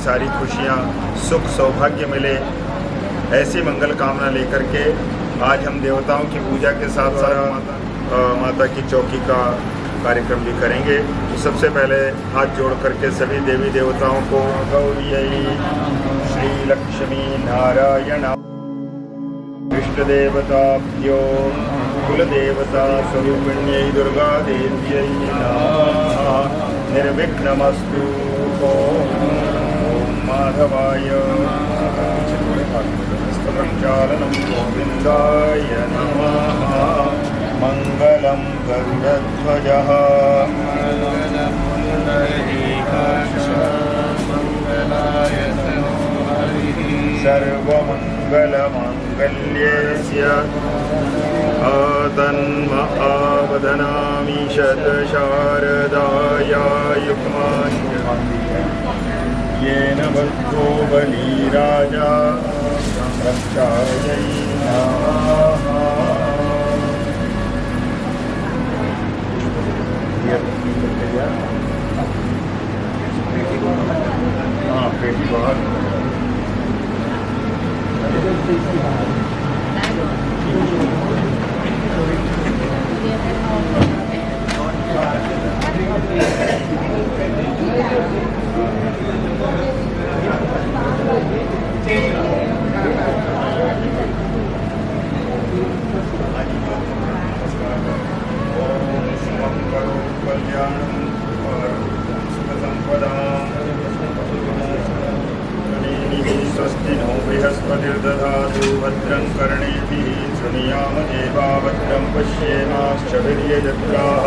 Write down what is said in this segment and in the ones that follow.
सारी खुशियाँ, सुख सौभाग्य मिले, ऐसी मंगल कामना लेकर के आज हम देवताओं की पूजा के साथ साथ माता की चौकी का कार्यक्रम भी करेंगे। तो सबसे पहले हाथ जोड़ करके सभी देवी देवताओं को गौरी श्री लक्ष्मी नारायण इष्ट देवताभ्यो कुलदेवता स्वरूपिण्यै दुर्गा देव्यै नमः। निर्विघ्नमस्तु। ओम माधवाय प्रक्षालनं गोविन्दाय नमः। मंगलम गरुडध्वजः सर्वमंगलमांगल्ये तन्महावदनामि शतशारदायायुग्मान्य येन बद्धो बलिराजा रक्षायै नमः। हाँ पेटी बाहर स्वस्ति नो बृहस्पतिर्दधातु भद्रं कर्णेभिः शृणुयाम देवा भद्रं पश्येमाक्षभिर्यजत्राः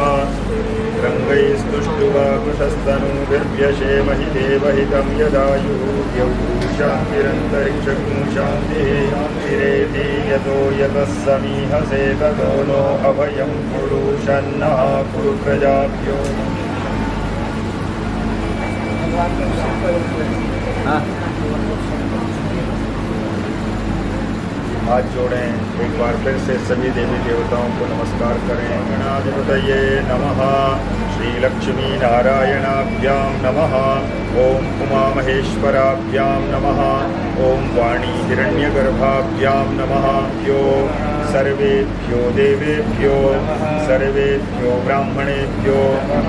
रङ्गैस्तुष्टुवाकुशस्तनूभिर्व्यशेमहि देवहितं यदायुः द्यौः शान्तिरन्तरिक्षं शान्तिः शान्तिरेति यतो यतः समीहसे ततो नो अभयं कुरु शन्नः कुरु प्रजाभ्यो। हाथ जोड़ें, एक बार फिर से सभी देवी देवताओं को नमस्कार करें। गणाधिपतये नमः। श्री लक्ष्मी नारायणाभ्यां नमः। ओम उमा महेश्वराभ्यां नमः। ओम वाणी हिरण्यगर्भाभ्यां नमः। यो सर्वेभ्यो देवेभ्यो सर्वेभ्यो ब्राह्मणेभ्यो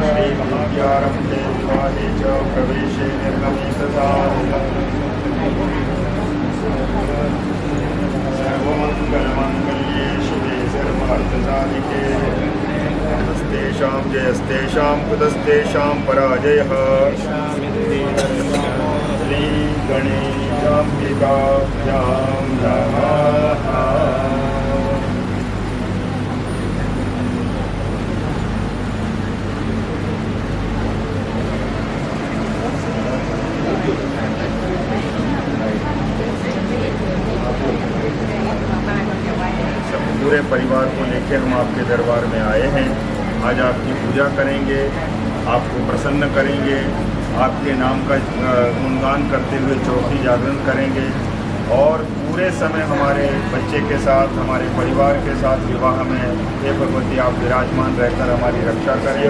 श्री महाव्यारम्भे विवाहे च प्रवेशे निर्गमे तथा सर्वमंगलमांगल्ये शिवे सर्वार्थसाधिके नमस्तेषां जयस्तेषां कुतस्तेषां पराजयः। श्री गणेशाम्बिकाभ्यां नमः। पूरे परिवार को लेकर हम आपके दरबार में आए हैं। आज आपकी पूजा करेंगे, आपको प्रसन्न करेंगे, आपके नाम का गुणगान करते हुए चौकी जागरण करेंगे और पूरे समय हमारे बच्चे के साथ, हमारे परिवार के साथ विवाह में हे भगवती आप विराजमान रहकर हमारी रक्षा करें।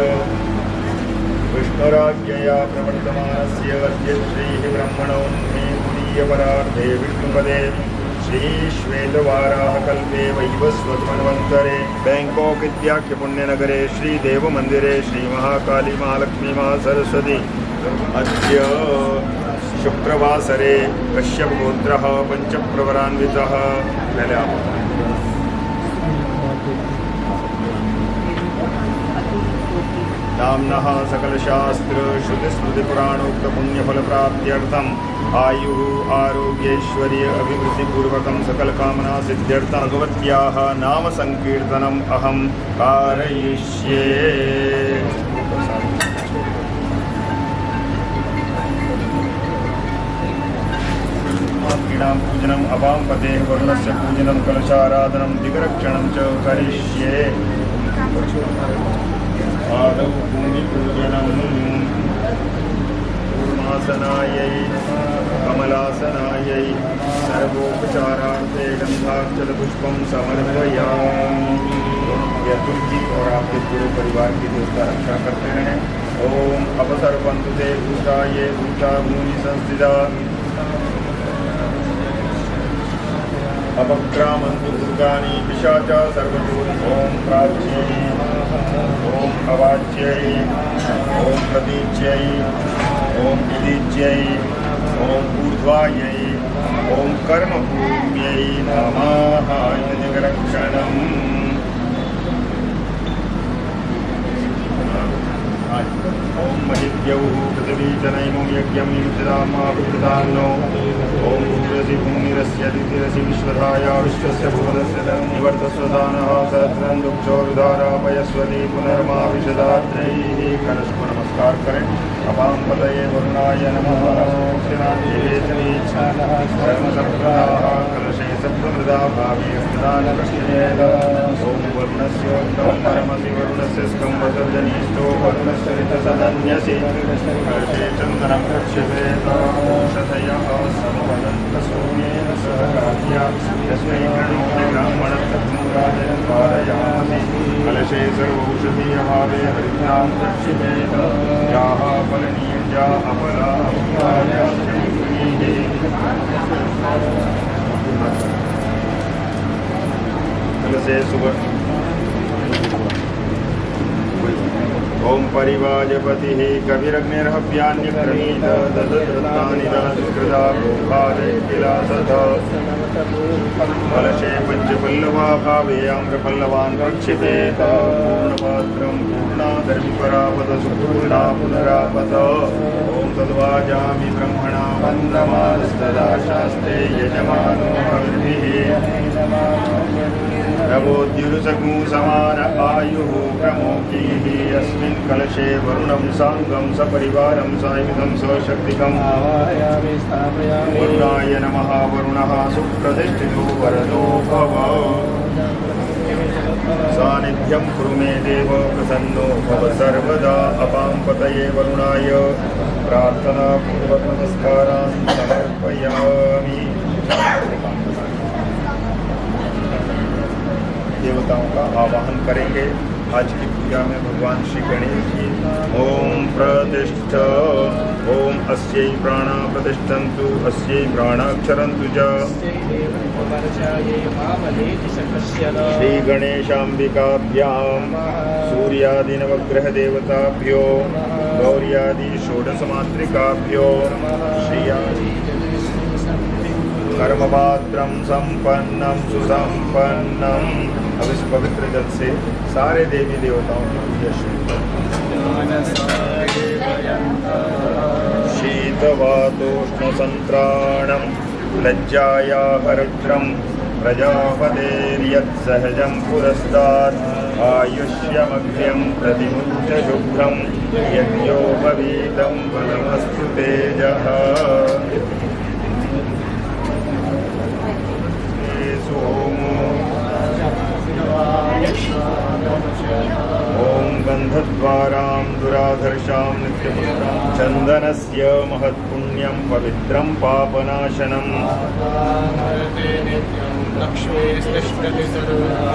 विष्णुराज्ञया प्रवर्तमानस्य अद्य श्रीः ब्रह्मणोन्मे पुरीयपरार्धे विष्णुपदे श्री श्वेतवाराह कल्पे वैवस्वतमन्वन्तरे बैंकॉक इत्याख्य पुण्यनगरे श्री देव मंदिरे श्री महाकाली महालक्ष्मी महासरस्वती अद्य शुक्रवासरे कश्यप गोत्रः पंचप्रवरान्वितः। पहले आप नाम्नः सकलशास्त्र श्रुतिस्मृतिपुराणोक्त पुण्यफलप्राप्त्यर्थम् आयुः आरोग्यैश्वर्य अभिवृद्धिपूर्वकं सकलकामना सिद्ध्यर्थं भगवत्याः नाम संकीर्तनम् अहं कारयिष्ये। ीणां पूजनम् अवां पतेः वरुणस्य पूजनं कलशाराधनं दिग्रक्षणं च करिष्ये। आदौ भूमिपूजनं कूर्मासनायै कमलासनायै सर्वोपचारार्थे गन्धाक्षतपुष्पं समर्पयामि। तुलसी और आपके पूरे परिवार की देवता रक्षा करते रहें ओम अपसर्पन्तु ते भूता ये भूता भूमि संस्थिता अपक्रामन्तु दुर्गानि पिशाचा सर्वतो। ओम प्राच्यै ओम अवाच्यै ओम प्रतीच्यै ओम विदीच्यै ओम ऊर्ध्वायै ओम कर्मभूम्यै नमः जगरक्षणम्। ओम महिद्यौः पृथिवी जनैमो यज्ञं युज्यतामा भूतान्नो। ओम भूरसि भूमिरस्य दितिरसि विश्वधाया विश्वस्य भुवनस्य निवर्तस्वदानः सहस्रं दुक्षोरुधारापयस्वती पुनर्मा विशदात्रैः। कलश को नमस्कार करें। अपां पतये वरुणाय नमः। धर्मसम्प्रदाः कलशे सप्तमृदा भावे प्रदान प्रश्नेत। ओम वरुणस्य नमसि वरुणस्य स्कम्भसर्जनीष्टो वरुणस्य ऋतसदन्यसि कलशे चन्दनं रक्ष्यते। औषधयः समवदन्तसूर्येण सह कार्या यस्मै प्रणोति ब्राह्मणस्तथं राजन् पारयामि। कलशे सर्वौषधीयभावे हरिद्रां रक्षितेत। याः फलनीया अपला कलशे सुवर्ण। ओम परिवाजपतिः कविरग्निर्हव्यान्यक्रमीत ददृतानि दासकृता गोपालकिलासत। कलशे पञ्चपल्लवा भावे आम्रपल्लवान् रक्षितेत। पूर्णपात्रं पूर्णादर्भिपरापतसु पूर्णा पुनरापत। ओम तद्वाजामि ब्रह्मणा वन्दमानस्तदा शास्त्रे यजमानो हविर्भिः। नवोद्युरुसगु समान आयुः प्रमोकीः। अस्मिन् कलशे वरुणं साङ्गं सपरिवारं सायुधं सशक्तिकम् आवाहयामि स्थापयामि। वरुणाय नमः। वरुणः सुप्रतिष्ठितो वरदो भव। सानिध्यं कुरु मे देव प्रसन्नो भव सर्वदा। अपां पतये वरुणाय प्रार्थनापूर्वक नमस्कारान् समर्पयामि। देवताओं का आवाहन करेंगे आज की पूजा में भगवान श्री गणेश जी। ओम प्रतिष्ठ ओम अस्यै प्राणा प्रतिष्ठन्तु अस्यै प्राणाक्षरन्तु च। श्री गणेशाम्बिकाभ्यां सूर्यादि नवग्रह देवताभ्यो गौर्यादि षोडशमातृकाभ्यो श्रियादि कर्मपात्रं संपन्नं सुसंपन्नं। अब इस पवित्र जल से सारे देवी देवताओं की पूजा शुरू। शीतवातोष्ण संत्राणं लज्जाया हरत्रं प्रजापतेर्यत् सहजं पुरस्तात्। आयुष्यमग्र्यं प्रतिमुच्य शुभ्रं यज्ञोपवीतं बलमस्तु तेजः। ओम गंधद्वारां दुराधर्षां नित्यपुत्रां चन्दनस्य महत्पुण्यं पवित्रं पापनाशनम्।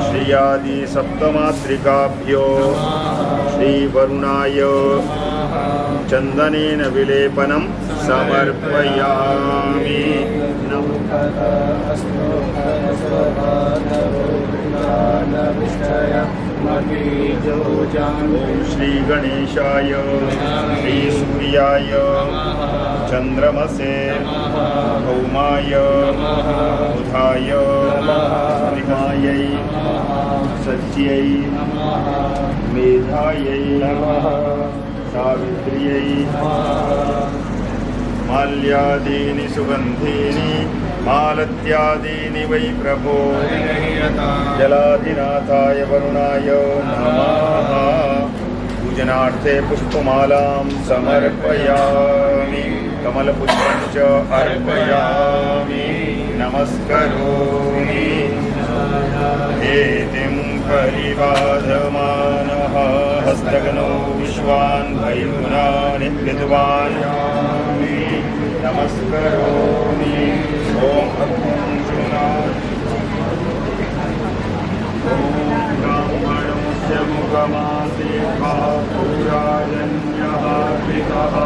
श्रियादि सप्तमातृकाभ्यो श्रीवरुणाय चन्दनेन विलेपनं समर्पयामि। ओम श्री गणेशाय श्री सूर्याय चंद्रमसे भौमाय बुधाय प्रतिमायै सत्यै मेधायै सावित्र्यै माल्यादीनि सुगंधीनि मालत्यादीनि वै प्रभो। जलाधिनाथाय वरुणाय नमः। पूजनार्थे पुष्पमालां समर्पयामि। कमलपुष्पं च अर्पयामि। नमस्करोमि। हेतिं परिवाधमानः हस्तगनो विश्वान् वैरुणानि विद्वान् नमस्करोमि। ओम ब्राह्मणस्य मुख योगमासीत् पूराजन्यः कृतः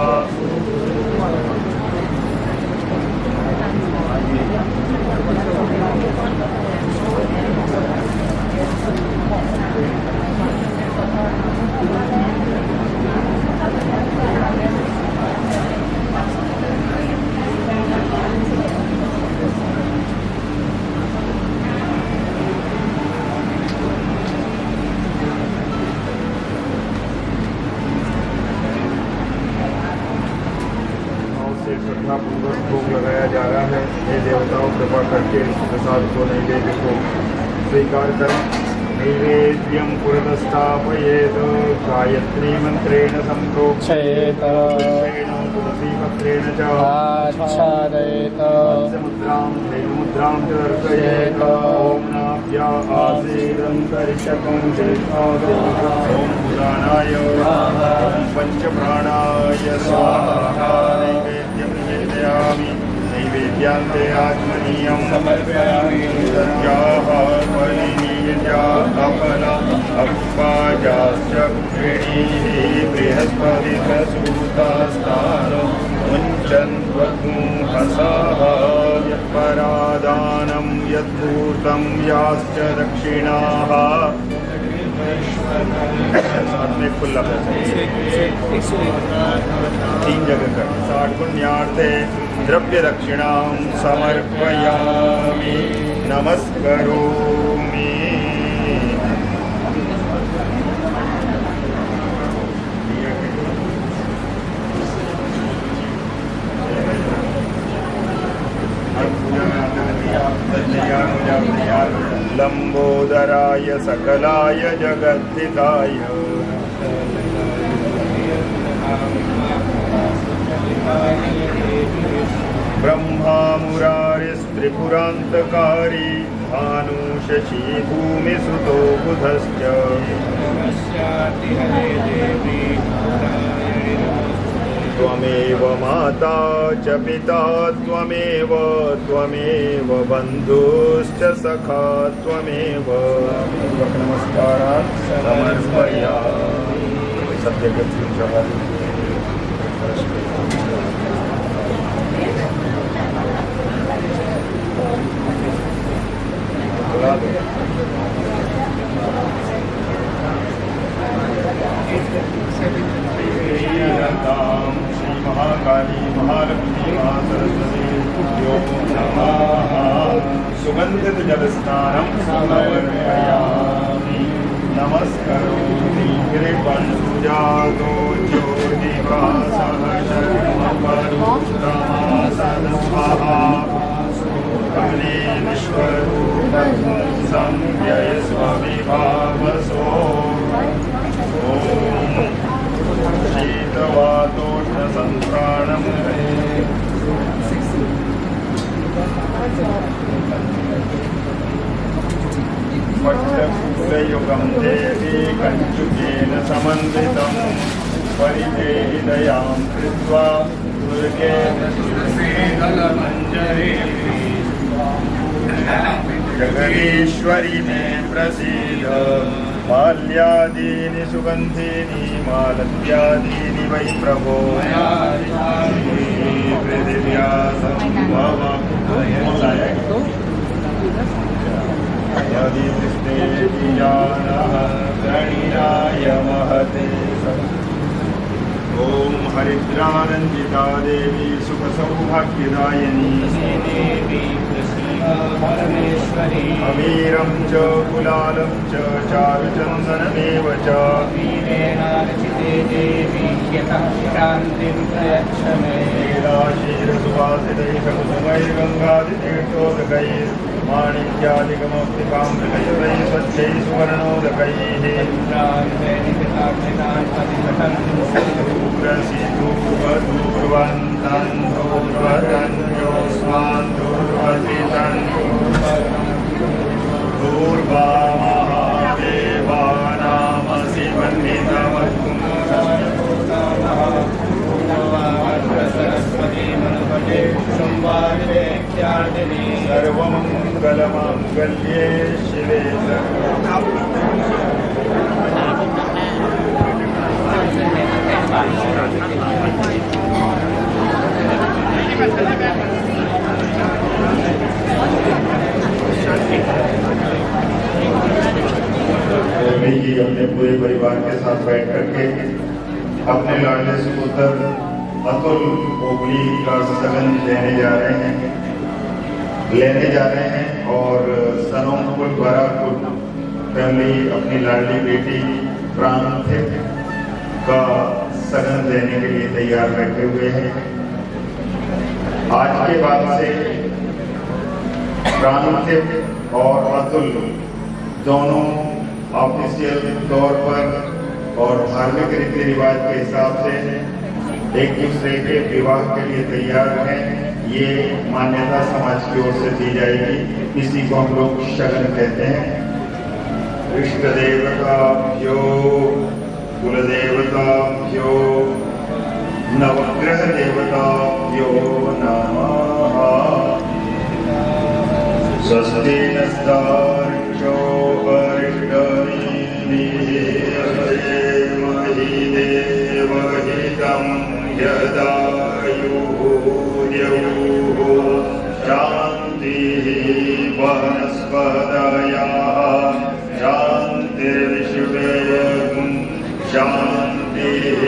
श्रद्धापूर्वक भोग लगाया जा रहा है। हे देवताओं कृपा करके इस प्रसाद को नैवेद्य को स्वीकार करें। नैवेद्यं पुरतस्थापयेत् गायत्री मंत्रेण संप्रोक्षेत तुलसीपत्रेण च आच्छादयेत् मुद्रां मुद्रां च अर्पयेत्। ॐ नाभ्या आसीदन्तरिक्षकं चेत्नादि ॐ पुराणाय पञ्चप्राणाय स्वाहा। नैवेद्यं निवेदयामि नैवेद्यान्ते आत्मनीयं समर्पयामि। सत्याः फलिनीया अपला अप्पाजाश्च पुत्रिणीः बृहस्पतिसूतास्तान् मुञ्चन्त्वहसाः। यत्परादानं यद्भूतं याश्च दक्षिणाः। में खुला 3 जगह कर 60 पुण्यार्थे द्रव्य दक्षिणां समर्पयामि नमस्करोमि। लंबोदराय सकलाय जगद्धिताय ब्रह्मा मुरारिस्त्रिपुरान्तकारी भानुशशी भूमिसुतो बुधश्च। त्वमेव माता च पिता त्वमेव त्वमेव बन्धुश्च सखा त्वमेव। नमस्कारात् समर्पयामि। महाकाली महालक्ष्मी महासरस्वती नमः। सुगंधित जलस्नानं समर्पयामि नमस्करोमि। कृपणुजातो ज्योतिभासः शर्मपरुत्तमासदस्वः कले विश्वरूपं संज्ञयस्व विभावसो। ॐ शीतवातोष्ण संप्राणं पट्टयुगं देवी कञ्चुकेन समन्वितं परिदेहि दयां कृत्वा दुर्गेण जगदीश्वरी मे प्रसीद। माल्यादीनि सुगन्धीनि मालत्यादीनि वै प्रभो पृथिव्या सम्भव यदि दृष्टे बीजानः प्रणिनाय महते। ॐ हरिद्रारञ्जिता देवी सुखसौभाग्यदायिनी अवीरं च कुलालं च चारुचन्दनमेव च। शीलसुवासितैः कुसुमैर्गङ्गादितीर्थोदकैः माणिक्यादिकमौक्तिकामृतैः स्वच्छैः सुवर्णोदकैः। दूरवन्तं दूर्वतन्योऽस्मान् दूर्वसितं दूर्वा महादेवानामसि वन्दितमस्तु। सर्वमङ्गलमाङ्गल्ये शिवे पूरे परिवार के साथ बैठ करके अपने लाडले सुपुत्र अतुल ओबली का सगन लेने जा रहे हैं और सनोमपुर द्वारापुर फैमिली अपनी लाडली बेटी प्रांतिक का सगन लेने के लिए तैयार बैठे हुए हैं। आज के बाद से प्रांतिक और अतुल दोनों ऑफिशियल तौर पर और धार्मिक रीति रिवाज के हिसाब से एक दूसरे के विवाह के लिए तैयार हैं। ये मान्यता समाज की ओर से दी जाएगी। इसी को हम लोग शगन कहते हैं। इष्ट देवताभ्यो कुलदेवताभ्यो नवग्रह देवताभ्यो नमः। स्वस्ति नस्तार्क्ष्यो देवहितं यदायुः शान्तिः वनस्पतयः शान्तिर्विश्वे शान्तिः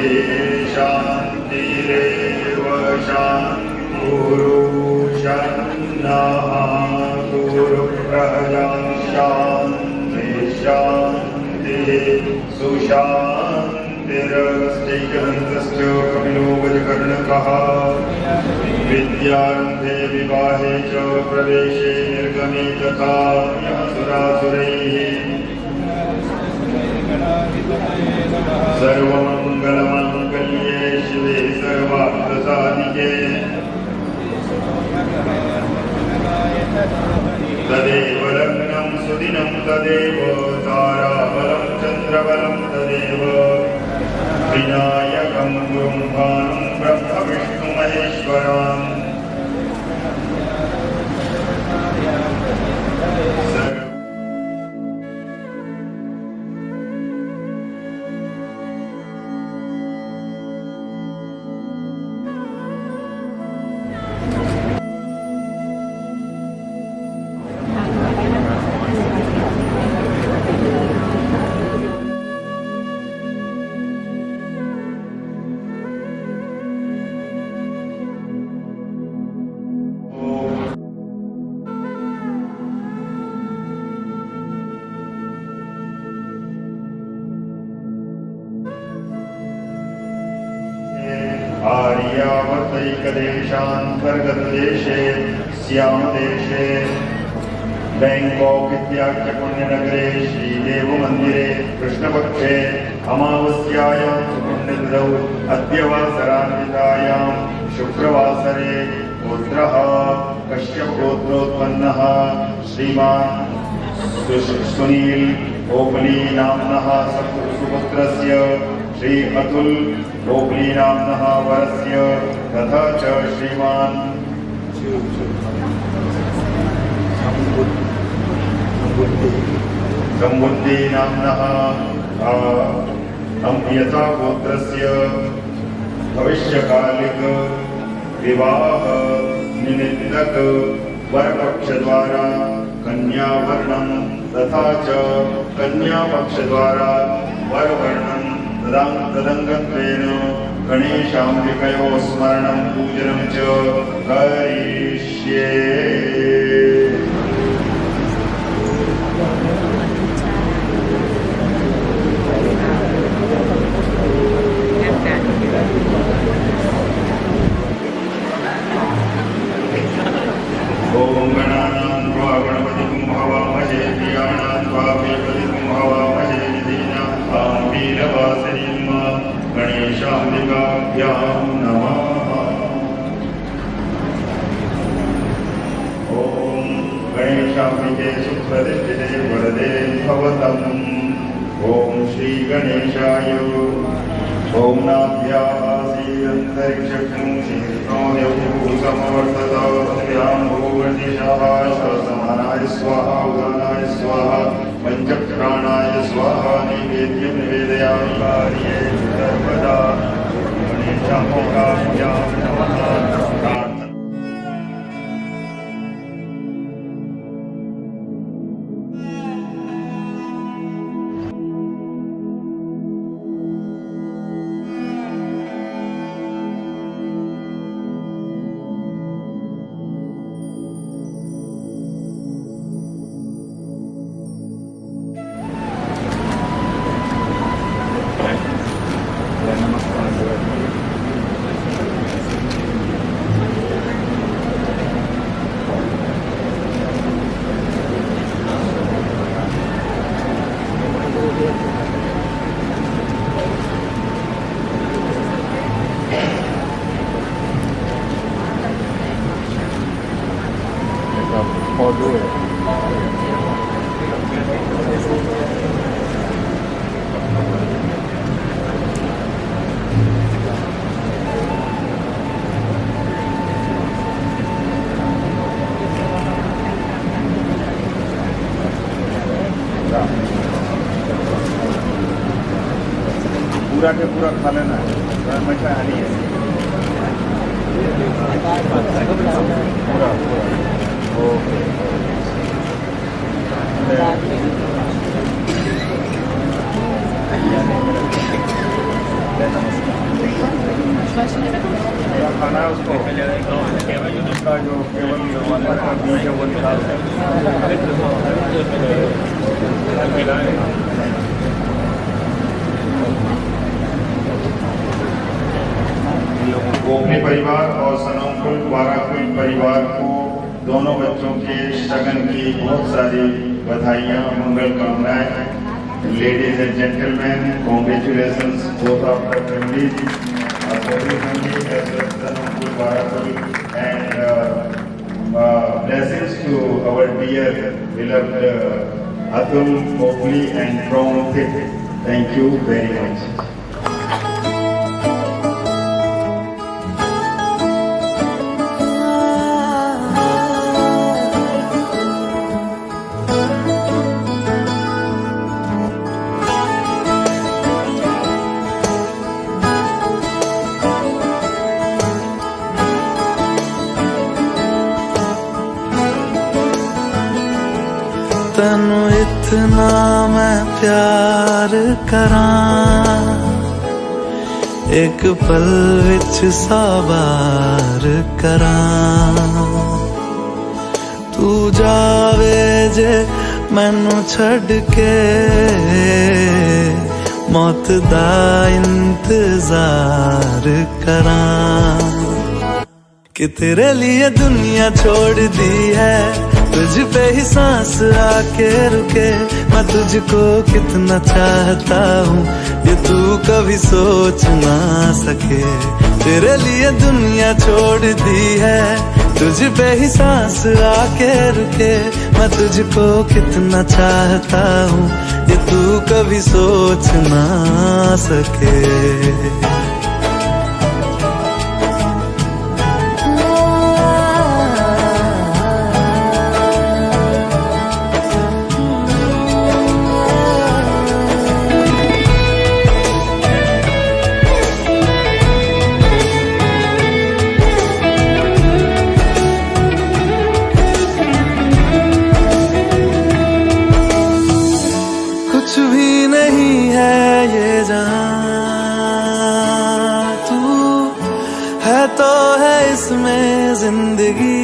शान्तिरेव शान्तिर्गुरु शन्नः गुरुप्रजा शान्तिः शान्तिः सुशान्तिरस्यैकदन्तश्च कपिलो वज्रकर्णकः। विद्यारम्भे विवाहे च प्रवेशे निर्गमे तथा सुरासुरैः सर्वमङ्गलमाङ्गल्ये शिवे सर्वार्थसाधिके तदेव लग्नं सुदिनं तदेव ताराबलं चन्द्रबलं तदेव विनायकं गुरुं भानुं ब्रह्म विष्णु महेश्वरम्। आर्यावर्तैकदेशान्तर्गतदेशे श्यामदेशे बैंकॉक इत्याख्य पुण्यनगरे श्रीदेवमन्दिरे कृष्णपक्षे अमावस्यायां पुण्यतिथौ अद्य वासरान्वितायां शुक्रवासरे पुत्रः कश्यपगोत्रोत्पन्नः श्रीमान् सुनील ओबली नाम्नः सुपुत्रस्य श्री अतुल ओबली नाम्नः वरस्य तथा च श्रीमान् सम्बुद्धि नाम्नः यथा गोत्रस्य भविष्यकालिक विवाह निमित्तक वरपक्ष द्वारा कन्यावर्णं तथा च कन्यापक्ष द्वारा वरवर्णं तदंगत्वेन गणेशाम्बिकयोः स्मरणं पूजनं च करिष्ये। ओम गणानां त्वा गणपतिं हवामहे धियानां त्वा गणपतिं हवामहे दीनां वीरवासिनीं गणेशाम्बिकाभ्यां नमः। ओम गणेशाम्बिके सुप्रतिष्ठिते वरदे भवतम्। ओम श्री गणेशाय ओम नाभ्यासीरन्तरिक्षं शीर्षो देवो समवर्तताभ्यां भूवर्तिषः समानाय स्वाहा उदानाय स्वाहा पंचप्राणाय स्वाहा नैवेद्यं निवेदयामि कार्ये सर्वदा गणेशाम्बिकाभ्यां नमः। पूरा के पूरा खा लेना है, हमेशा हानि है। पूरा ओके। खाना है उसको उसका जो केवल वाला का बीज है वो निकाल गोखले परिवार और सनमकुल वाराकुल परिवार को दोनों बच्चों के शगन की बहुत सारी बधाइयाँ, मंगल कामनाएं। Ladies and gentleman, congratulations both of the families, family as well as Sanampur Varakul, and blessings to our dear beloved Atul, Mowgli and Promthik. Thank you very much. तैनू इतना मैं प्यार करां, एक पल विच साबार करां। तू जावे जे मैनू छड़ के, मौत दा इंतजार करां। कि तेरे लिए दुनिया छोड़ दी है, तुझ पे ही सांस आके रुके। मैं तुझको कितना चाहता हूँ ये तू कभी सोच ना सके। तेरे लिए दुनिया छोड़ दी है, तुझ पे ही सांस आके रुके। मैं तुझको कितना चाहता हूँ ये तू कभी सोच ना सके। कुछ भी नहीं है ये जहां, तू है तो है इसमें जिंदगी।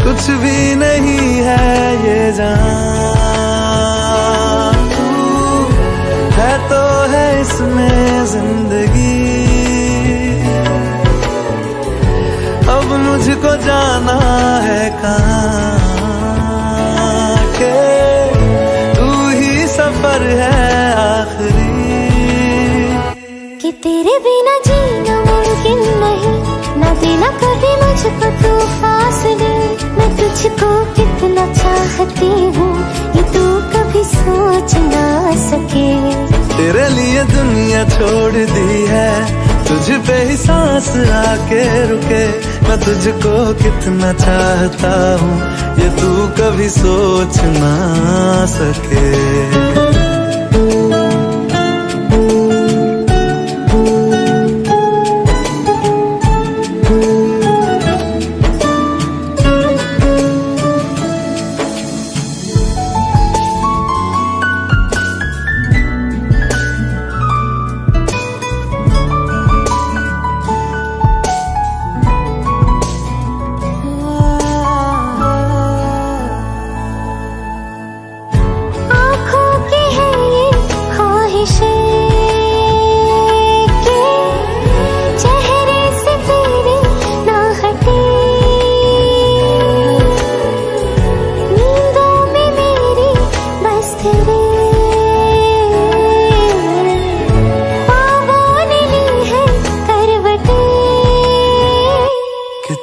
कुछ भी नहीं है ये जहां, तू है तो है इसमें जिंदगी। अब मुझको जाना है कहाँ के, तू ही सफर है आखिरी। कि तेरे बिना जीना मुमकिन नहीं, ना देना कभी मुझको तू फासले। मैं तुझको कितना चाहती हूँ ये तू कभी सोच ना सके। तेरे लिए दुनिया छोड़ दी है, तुझ पे ही सांस आके रुके। मैं तुझको कितना चाहता हूँ ये तू कभी सोच ना सके।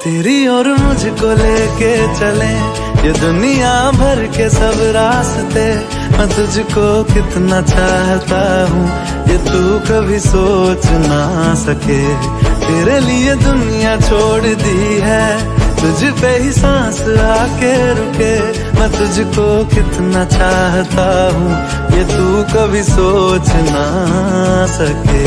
तेरी और मुझको लेके चले ये दुनिया भर के सब रास्ते। मैं तुझको कितना चाहता हूँ ये तू कभी सोच ना सके। तेरे लिए दुनिया छोड़ दी है, तुझ पे ही सांस आके रुके। मैं तुझको कितना चाहता हूँ ये तू कभी सोच ना सके।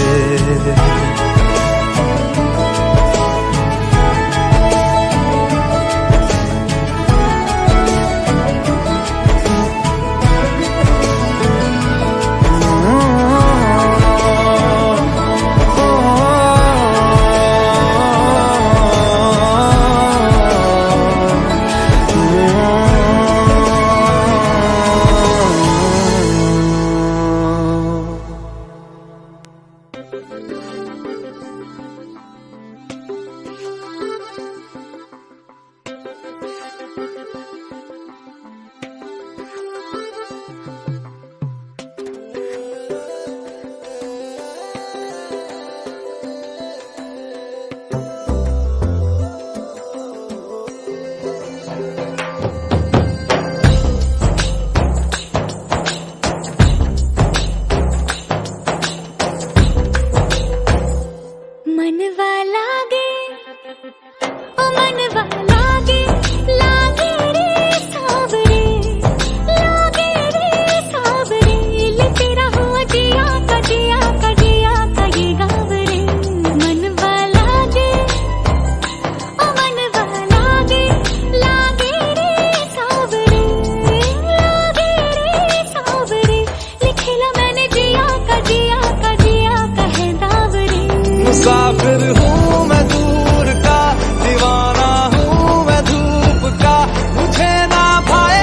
मुसाफिर हूँ मैं दूर का, दीवाना हूँ मैं धूप का। मुझे ना भाए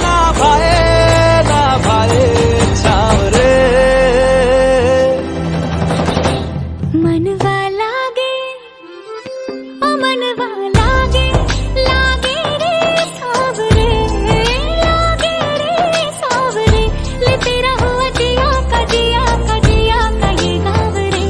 ना भाए ना भाए छावरे। मनवा लागे ओ मनवा लागे, लागे रे सावरे, लागे रे सावरे। ले तेरा हुआ जिया का जिया का जिया का ये गाँव रे।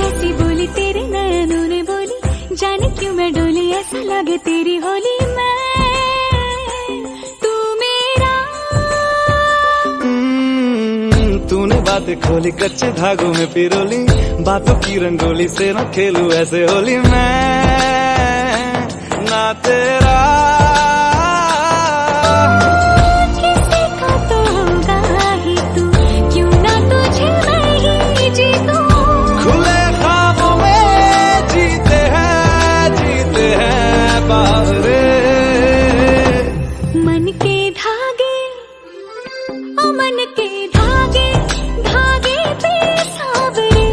ऐसी बोली तेरे नैनों ने बोली, जाने क्यों मैं डोली। ऐसा लगे तेरी होली मैं तू मेरा। तूने बातें खोली कच्चे धागों में पिरोली। बातों की रंगोली से न खेलूं ऐसे होली मैं ना तेरा। किसी का तो होगा ही तू, क्यों ना तुझे मैं ही जीतूं। खुले ख्वाबों में जीते हैं बावरे। मन के धागे ओ मन के धागे, धागे पे सावरे,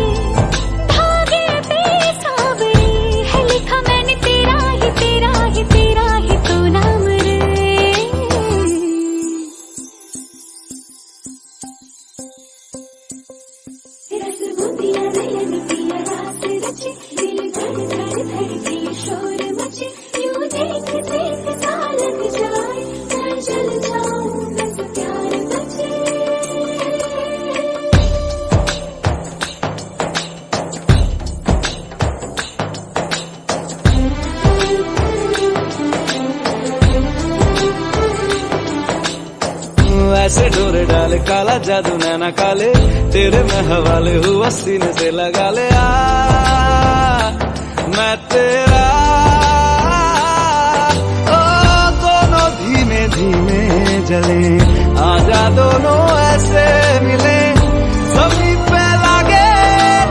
धागे पे सावरे। है लिखा मैंने तेरा ही तेरा ही तेरा ही तो नाम रे। रस बुंदिया नयन पिया रात रचे, दिल धड़ धड़ धड़के शोर मचे। यूं देख देख सा लग जाए, मैं जल जाऊं बस प्यार बचे। ऐसे डोरे डाले काला जादू नैना काले। तेरे में हवाले हुआ सीने से लगा ले। मैं तेरा ओ दोनों धीमे धीमे जले। आजा दोनों ऐसे मिले, जमीन पे लागे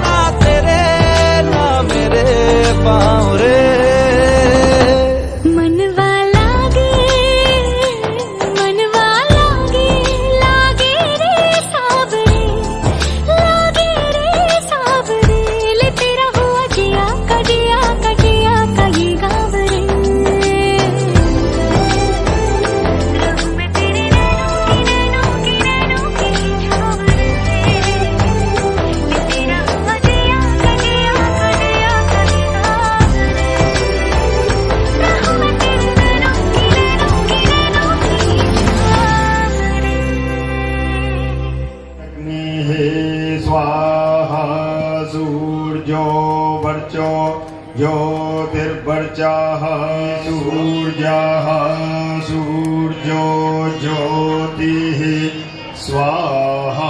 ना तेरे ना मेरे पाँव रे। मनवा लागे, मनवा लागे, लागे रे सावरे, लागे रे सावरे। ले तेरा हुआ जिया का जिया का जिया ज्योतिर्वर्चः सूर्यः सूर्यो ज्योतिः स्वाहा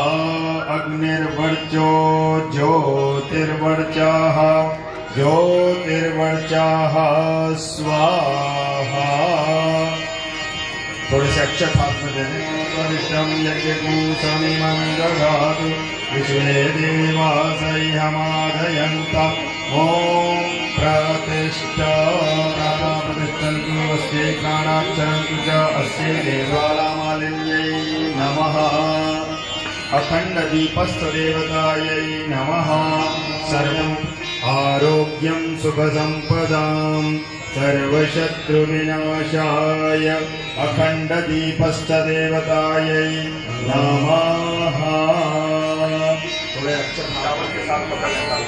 अग्निर्वर्चो ज्योतिर्वर्चः ज्योतिर्वर्चः स्वाहा। थोड़े से अक्षत हाथ में देने। परिश्रम यज्ञकूसमिमं दधातु विश्वे देवा सह्यमादयन्ता ॐ प्रतिष्ठा प्रतिष्ठन्तु अस्यै प्राणाक्षरन्तु च अस्यै देवालामालिन्यै नमः। अखण्डदीपस्थदेवतायै नमः। सर्वम् आरोग्यं सुखसम्पदां सर्वशत्रुविनाशाय अखण्डदीपस्थदेवतायै नमः। थोड़े अक्षर चावल के साथ पकड़ लेता हूँ।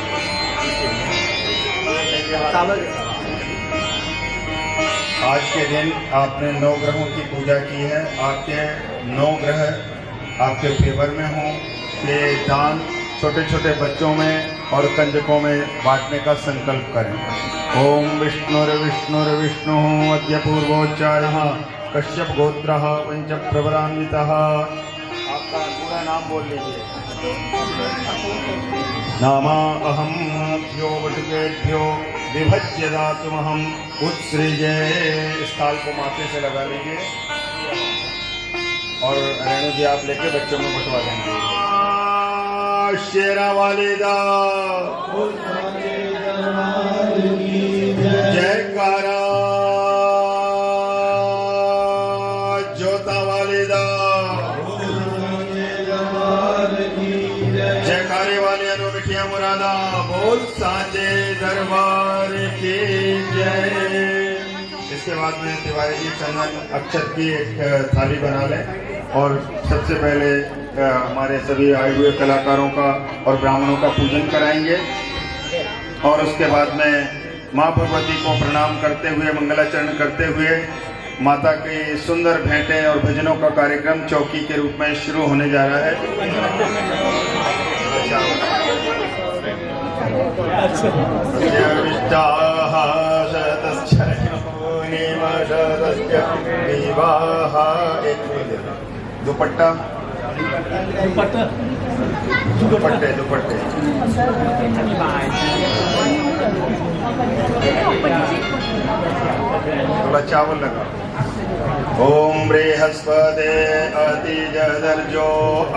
आज के दिन आपने 9 ग्रहों की पूजा की है। आपके 9 ग्रह आपके फेवर में हों। ये दान छोटे छोटे बच्चों में और कंजकों में बांटने का संकल्प करें। ओम विष्णुर्विष्णु अद्य पूर्वोच्चारः कश्यप गोत्रः पंच प्रवरान्वितः। आपका पूरा नाम बोल लीजिए। नामा अहम भ्यो वटुकेभ्यो विभज्य दातुमहम उत्सृजे। इस ताल को माथे से लगा लीजिए और रेणु जी आप लेके बच्चों में बंटवा देंगे। शेरा वालिदा जयकारा जोता वालिदा जयकारे वाले अनु मिठिया मुरादा बोल साचे दरबार की जय। इसके बाद में तिवारी जी चंदन अक्षत की एक थाली बना लें और सबसे पहले हमारे सभी आए हुए कलाकारों का और ब्राह्मणों का पूजन कराएंगे और उसके बाद में माँ भगवती को प्रणाम करते हुए मंगलाचरण करते हुए माता के सुंदर भेंटें और भजनों का कार्यक्रम चौकी के रूप में शुरू होने जा रहा है। दुपट्टा दुपट्टे दुपट्टे थोड़ा चावल लगा। ओम बृहस्पते अतिजदर्जो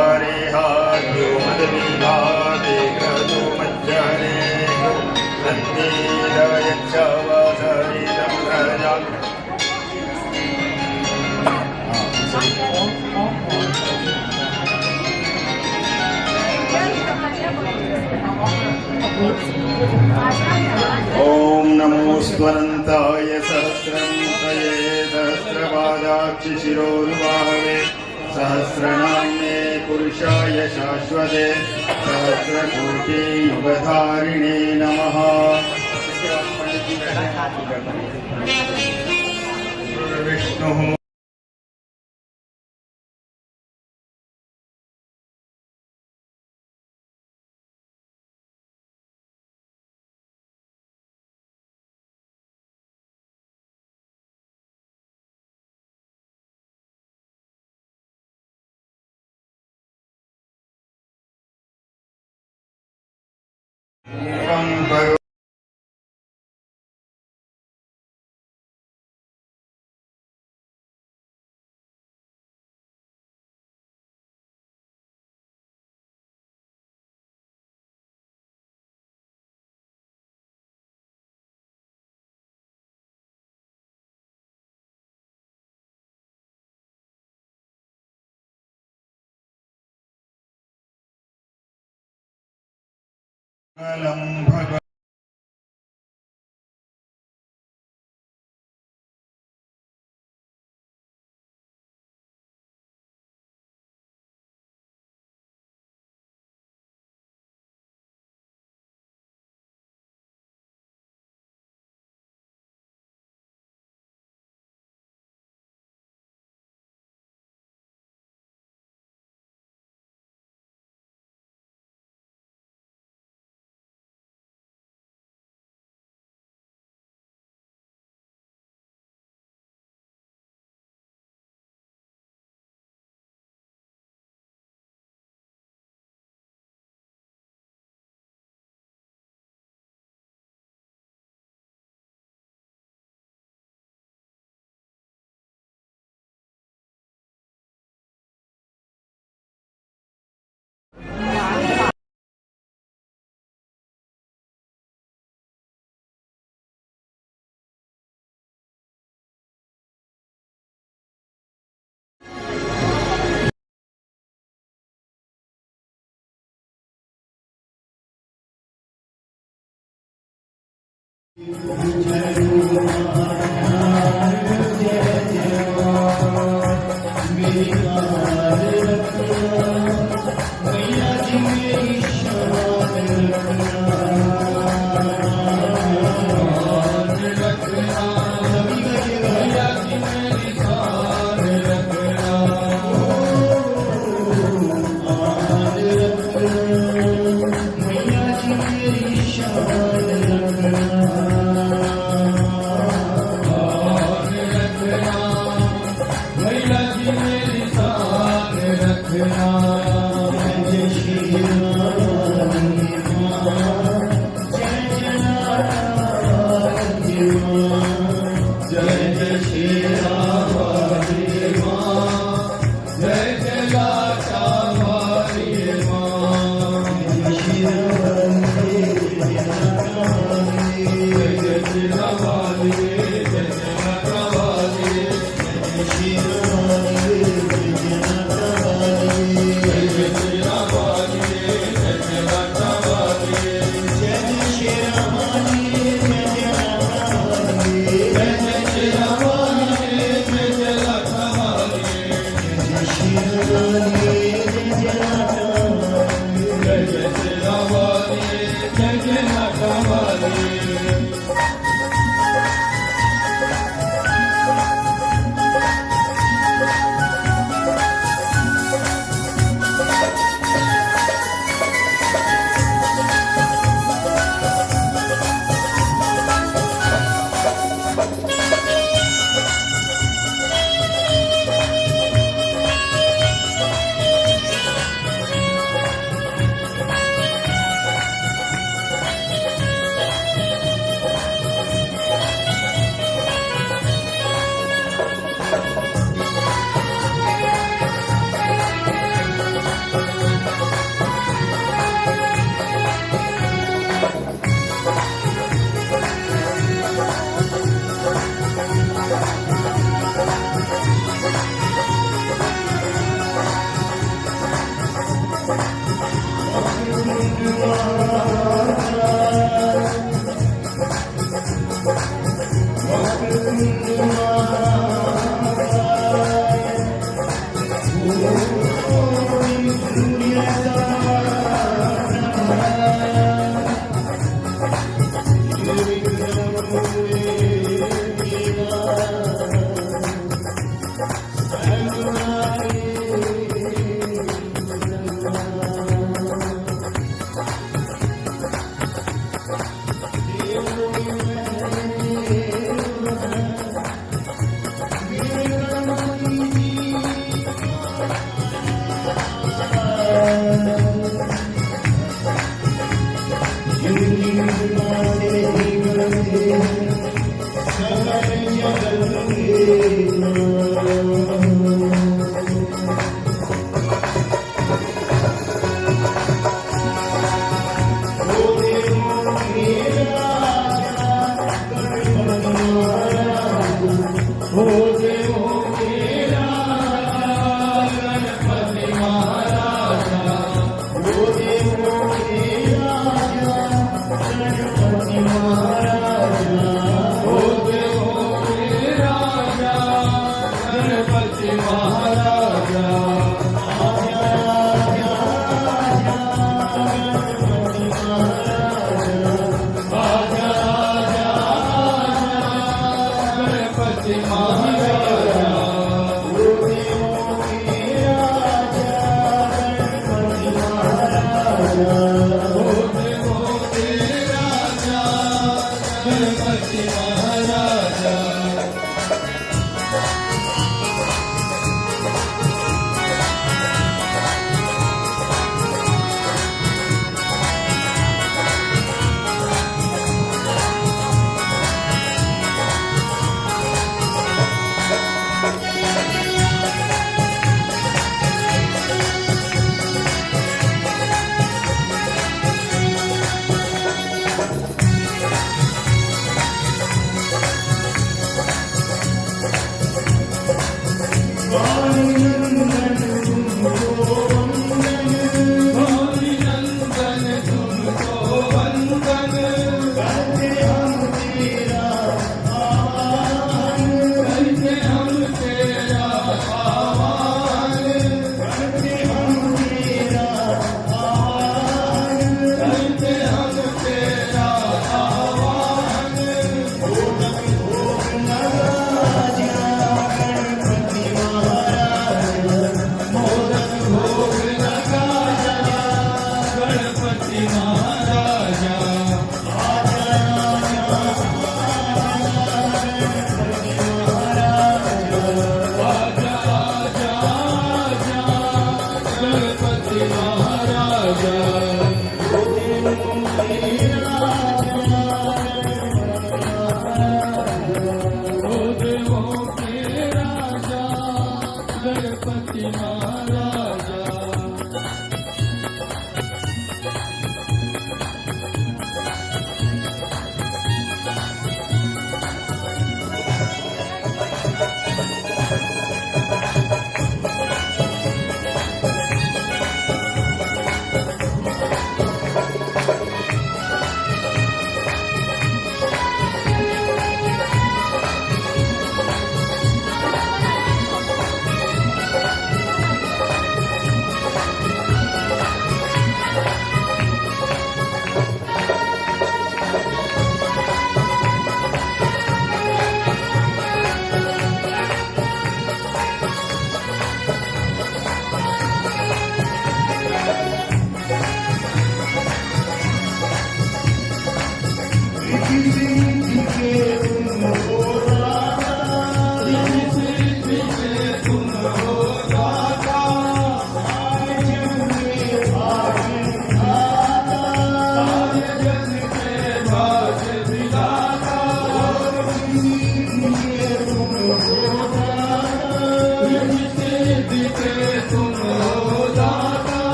अरिहाद्यो मदविभादे क्रतु मज्जने नन्दिरयच्छवसरिदं रजा। ओम नमो स्वरन्ताय सहस्रं तये सहस्रपादाक्षि शिरोरुबाहवे सहस्रनाम्ने पुरुषाय शाश्वते सहस्रकोटि युगधारिणे नमः। विष्णु भगवान करते हम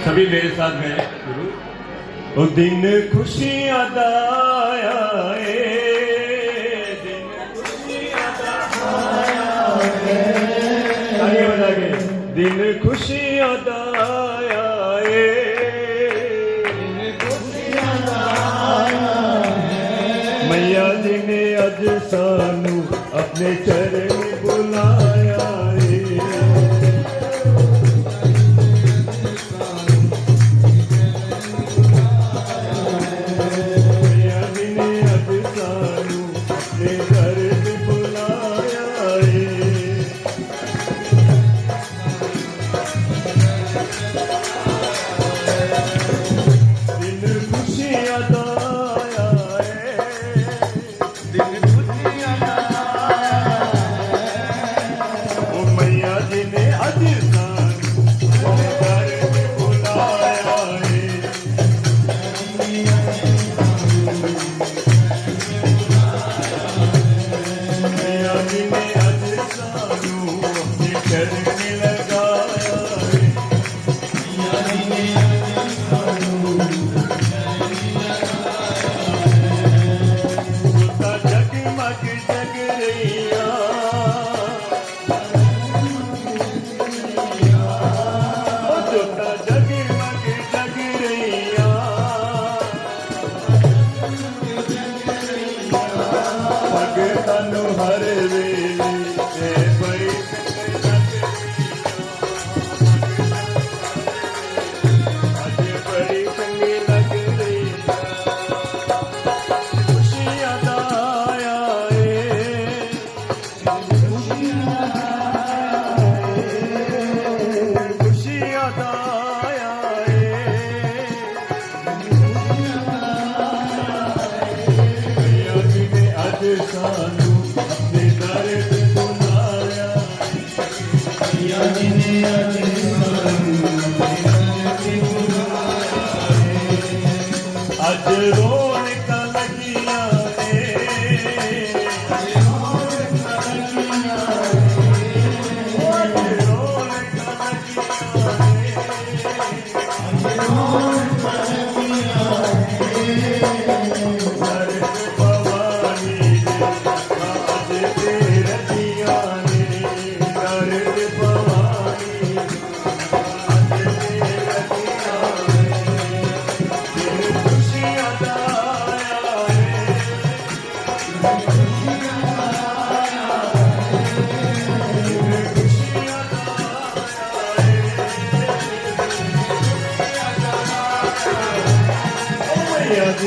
सभी मेरे साथ में गुरु। ओ दिन खुशियां दा आया है, दिन खुशियां दा आया है, आगे बजा के दिन खुशियां दा आया है, दिन खुशियां दा आया है। मैया जी ने अज सानू अपने चरण बुलाया है। सानू अपने दर्द सुनाया पिया जी ने अज सानू अज रौनकां लगियां ने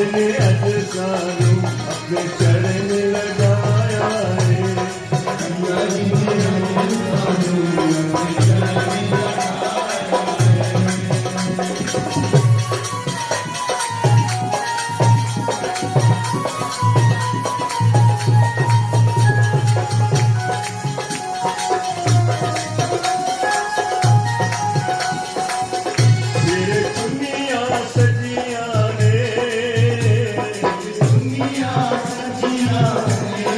ने अज सानू अपने चरण लगाया है पिया जी ने अज सानू अपने चरण तेरे दुनिया सजिया ने दुनिया सजिया ने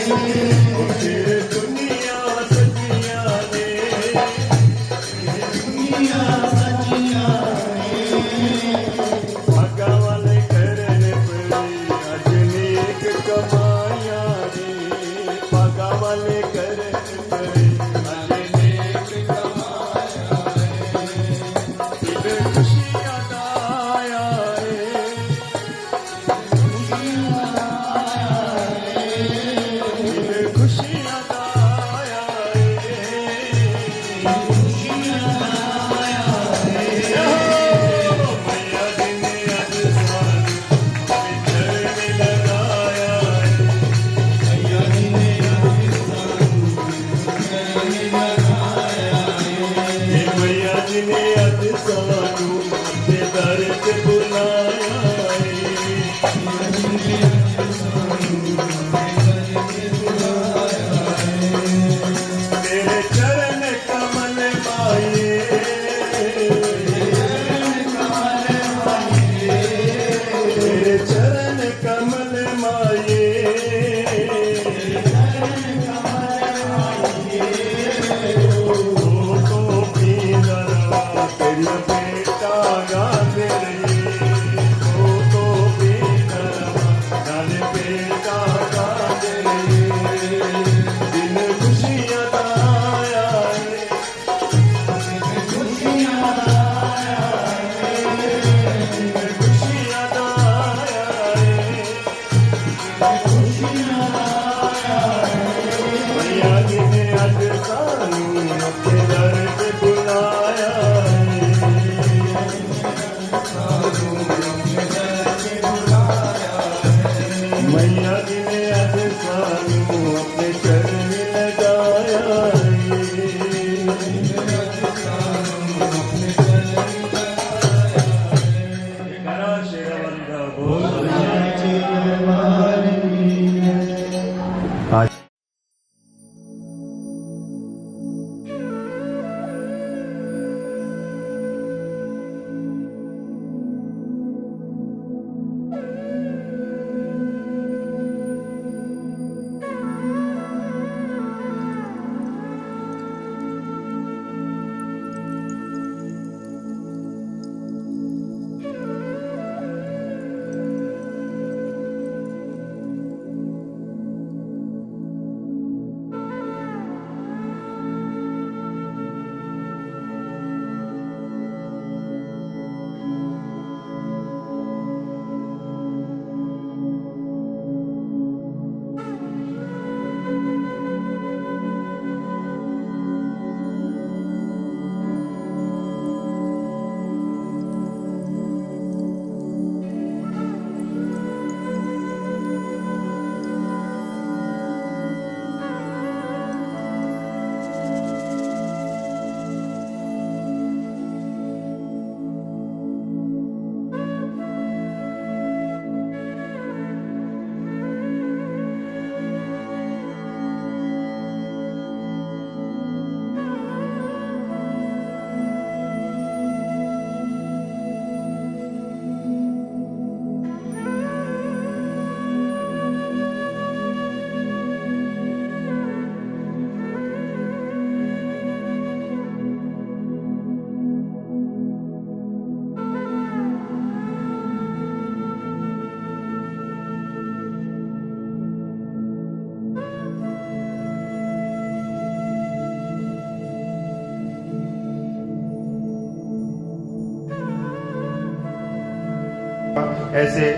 ऐसे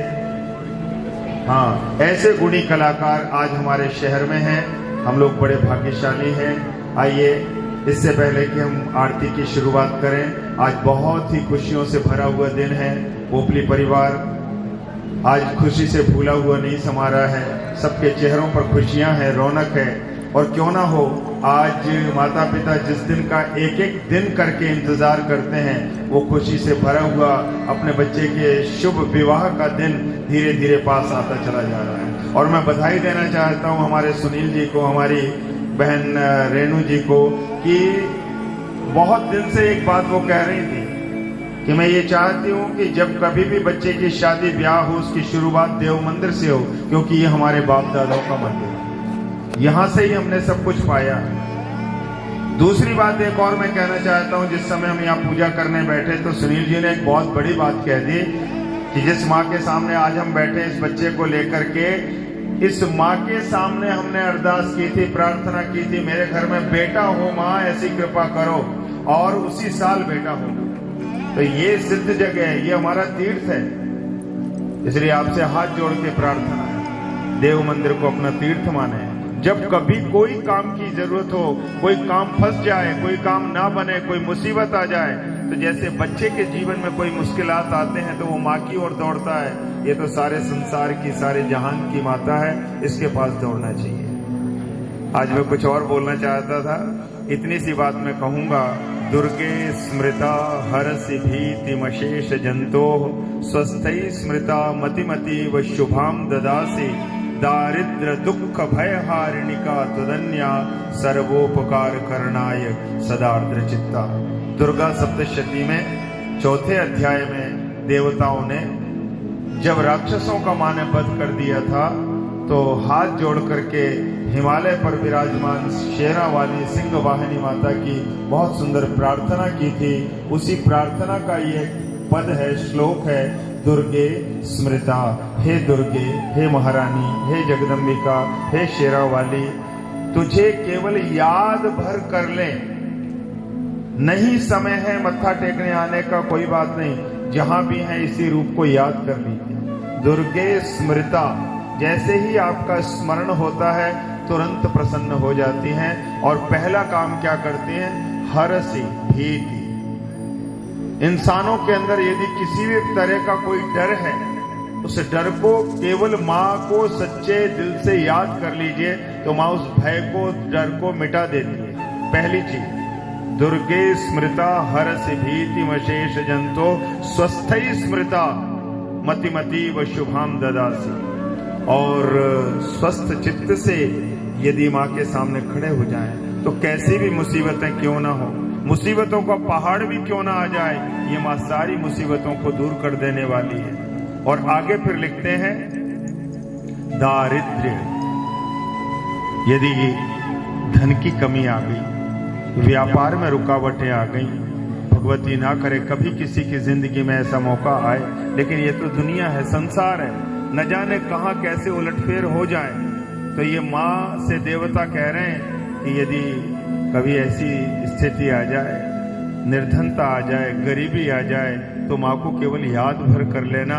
ऐसे गुणी कलाकार आज हमारे शहर में हैं। हम लोग बड़े भाग्यशाली हैं। आइए, इससे पहले कि हम आरती की शुरुआत करें, आज बहुत ही खुशियों से भरा हुआ दिन है। पोपली परिवार आज खुशी से भूला हुआ नहीं समा रहा है। सबके चेहरों पर खुशियां हैं, रौनक है। और क्यों ना हो, आज माता पिता जिस दिन का एक एक दिन करके इंतजार करते हैं, वो खुशी से भरा हुआ अपने बच्चे के शुभ विवाह का दिन धीरे धीरे पास आता चला जा रहा है। और मैं बधाई देना चाहता हूँ हमारे सुनील जी को, हमारी बहन रेणु जी को, कि बहुत दिन से एक बात वो कह रही थी कि मैं ये चाहती हूँ कि जब कभी भी बच्चे की शादी ब्याह हो, उसकी शुरुआत देव मंदिर से हो, क्योंकि ये हमारे बाप दादाओं का मंदिर है। यहाँ से ही हमने सब कुछ पाया। दूसरी बात एक और मैं कहना चाहता हूँ, जिस समय हम यहाँ पूजा करने बैठे तो सुनील जी ने एक बहुत बड़ी बात कह दी कि जिस माँ के सामने आज हम बैठे, इस बच्चे को लेकर के, इस माँ के सामने हमने अरदास की थी, प्रार्थना की थी, मेरे घर में बेटा हो माँ, ऐसी कृपा करो। और उसी साल बेटा हो। तो ये सिद्ध जगह है, ये हमारा तीर्थ है। इसलिए आपसे हाथ जोड़ के प्रार्थना है, देव मंदिर को अपना तीर्थ माने। जब कभी कोई काम की जरूरत हो, कोई काम फंस जाए, कोई काम ना बने, कोई मुसीबत आ जाए, तो जैसे बच्चे के जीवन में कोई मुश्किलात आते हैं तो वो माँ की ओर दौड़ता है। ये तो सारे संसार की, सारे जहान की माता है, इसके पास दौड़ना चाहिए। आज मैं कुछ और बोलना चाहता था, इतनी सी बात मैं कहूंगा। दुर्गे स्मृता हरसि भीतिमशेष जंतो स्वस्थै स्मृता मतिमति व शुभाम ददासी दारिद्र दुख भय हारिणिका तुदन्या सर्वोपकार करणाय सदार्द्र चित्ता। दुर्गा सप्तशती में चौथे अध्याय में देवताओं ने जब राक्षसों का माने वध कर दिया था, तो हाथ जोड़ करके हिमालय पर विराजमान शेरा वाली सिंह वाहिनी माता की बहुत सुंदर प्रार्थना की थी। उसी प्रार्थना का ये पद है, श्लोक है, दुर्गे स्मृता। हे दुर्गे, हे महारानी, हे जगदम्बिका, हे शेरा वाली, तुझे केवल याद भर कर ले, नहीं समय है मत्था टेकने आने का, कोई बात नहीं, जहां भी है इसी रूप को याद कर लीजिए। दुर्गे स्मृता, जैसे ही आपका स्मरण होता है तुरंत प्रसन्न हो जाती हैं। और पहला काम क्या करती हैं? हरसी भीति। इंसानों के अंदर यदि किसी भी तरह का कोई डर है, उस डर को केवल माँ को सच्चे दिल से याद कर लीजिए, तो माँ उस भय को, डर को मिटा देती है। पहली चीज, दुर्गे स्मृता हरसि भीतिमशेष जंतो स्वस्थै स्मृता मतिमति व शुभाम ददासी। और स्वस्थ चित्त से यदि माँ के सामने खड़े हो जाएं, तो कैसी भी मुसीबतें क्यों ना हो, मुसीबतों का पहाड़ भी क्यों ना आ जाए, ये माँ सारी मुसीबतों को दूर कर देने वाली है। और आगे फिर लिखते हैं, दारिद्र्य, यदि धन की कमी आ गई, व्यापार में रुकावटें आ गई, भगवती ना करे कभी किसी की जिंदगी में ऐसा मौका आए, लेकिन ये तो दुनिया है, संसार है, न जाने कहाँ कैसे उलटफेर हो जाए। तो ये माँ से देवता कह रहे हैं कि यदि कभी ऐसी स्थिति आ जाए, निर्धनता आ जाए, गरीबी आ जाए, तो माँ को केवल याद भर कर लेना।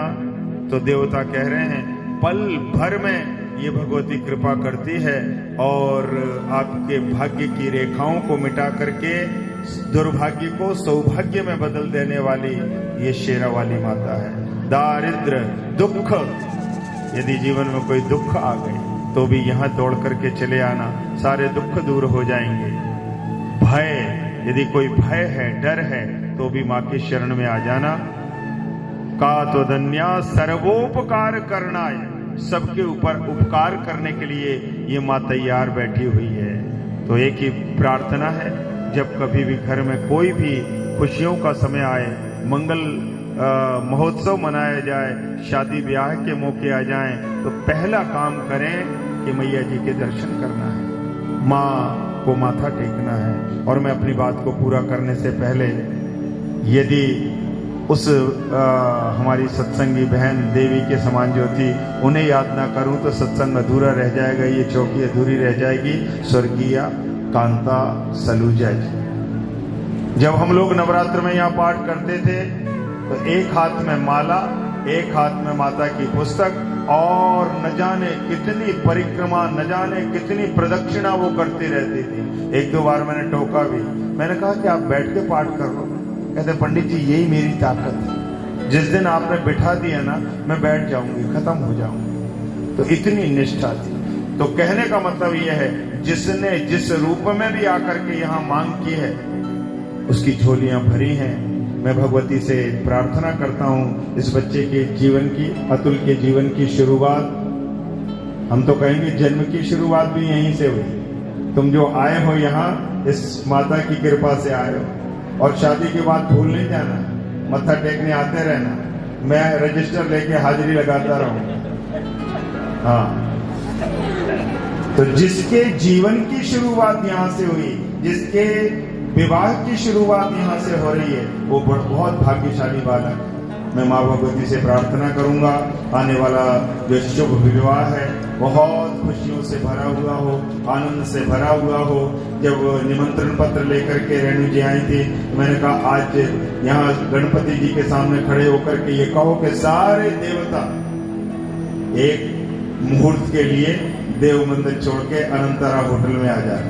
तो देवता कह रहे हैं, पल भर में ये भगवती कृपा करती है और आपके भाग्य की रेखाओं को मिटा करके दुर्भाग्य को सौभाग्य में बदल देने वाली ये शेरा वाली माता है। दारिद्र, दुख, यदि जीवन में कोई दुख आ गए तो भी यहाँ दौड़ करके चले आना, सारे दुख दूर हो जाएंगे। भय, यदि कोई भय है, डर है, तो भी माँ के शरण में आ जाना। का तो धन्या सर्वोपकार करना है, सबके ऊपर उपकार करने के लिए ये माँ तैयार बैठी हुई है। तो एक ही प्रार्थना है, जब कभी भी घर में कोई भी खुशियों का समय आए, मंगल महोत्सव मनाया जाए, शादी ब्याह के मौके आ जाएं, तो पहला काम करें कि मैया जी के दर्शन करना है, माँ को माथा टेकना है। और मैं अपनी बात को पूरा करने से पहले यदि उस हमारी सत्संगी बहन देवी के समान जो थी उन्हें याद ना करूं तो सत्संग अधूरा रह जाएगा, ये चौकी अधूरी रह जाएगी। स्वर्गीय कांता सलूजा जी, जब हम लोग नवरात्र में यहाँ पाठ करते थे तो एक हाथ में माला एक हाथ में माता की पुस्तक और न जाने कितनी परिक्रमा, न जाने कितनी प्रदक्षिणा वो करती रहती थी। एक दो बार मैंने टोका भी, मैंने कहा कि आप बैठ के पाठ कर लो। कहते पंडित जी यही मेरी ताकत है, जिस दिन आपने बिठा दिया ना मैं बैठ जाऊंगी, खत्म हो जाऊंगी। तो इतनी निष्ठा थी। तो कहने का मतलब यह है, जिसने जिस रूप में भी आकर के यहाँ मांग की है उसकी झोलियां भरी हैं। मैं भगवती से प्रार्थना करता हूँ इस बच्चे के जीवन की, अतुल के जीवन की शुरुआत, हम तो कहेंगे जन्म की शुरुआत भी यहीं से हुई। तुम जो आए हो यहाँ इस माता की कृपा से आए हो, और शादी के बाद भूल नहीं जाना, मत्था टेकने आते रहना। मैं रजिस्टर लेके हाजिरी लगाता रहूं। हाँ, तो जिसके जीवन की शुरुआत यहाँ से हुई, जिसके विवाह की शुरुआत यहाँ से हो रही है, वो बहुत भाग्यशाली बालक। मैं माँ भगवती से प्रार्थना करूंगा आने वाला जो शुभ विवाह है बहुत खुशियों से भरा हुआ हो, आनंद से भरा हुआ हो। जब निमंत्रण पत्र लेकर के रेणु जी आई थी, मैंने कहा आज यहाँ गणपति जी के सामने खड़े होकर के ये कहो कि सारे देवता एक मुहूर्त के लिए देव मंदिर छोड़ के अनंतरा होटल में आ जाए,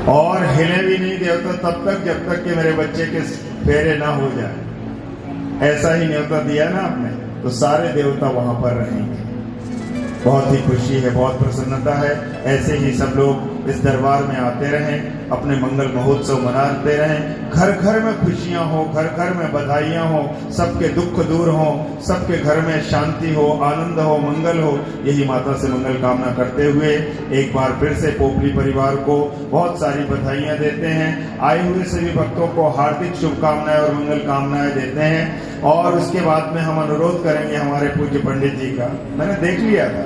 और हिले भी नहीं देवता तब तक जब तक कि मेरे बच्चे के फेरे ना हो जाए। ऐसा ही न्योता दिया ना आपने, तो सारे देवता वहां पर रहेंगे। बहुत ही खुशी है, बहुत प्रसन्नता है। ऐसे ही सब लोग इस दरबार में आते रहें, अपने मंगल महोत्सव मनाते रहें। घर घर में खुशियां हो, घर घर में बधाइयां हो, सबके दुख दूर हो, सबके घर में शांति हो, आनंद हो, मंगल हो। यही माता से मंगल कामना करते हुए एक बार फिर से पोपली परिवार को बहुत सारी बधाइयां देते हैं। आए हुए सभी भक्तों को हार्दिक शुभकामनाएं और मंगल कामनाएं देते हैं। और उसके बाद में हम अनुरोध करेंगे हमारे पूज्य पंडित जी का, मैंने देख लिया था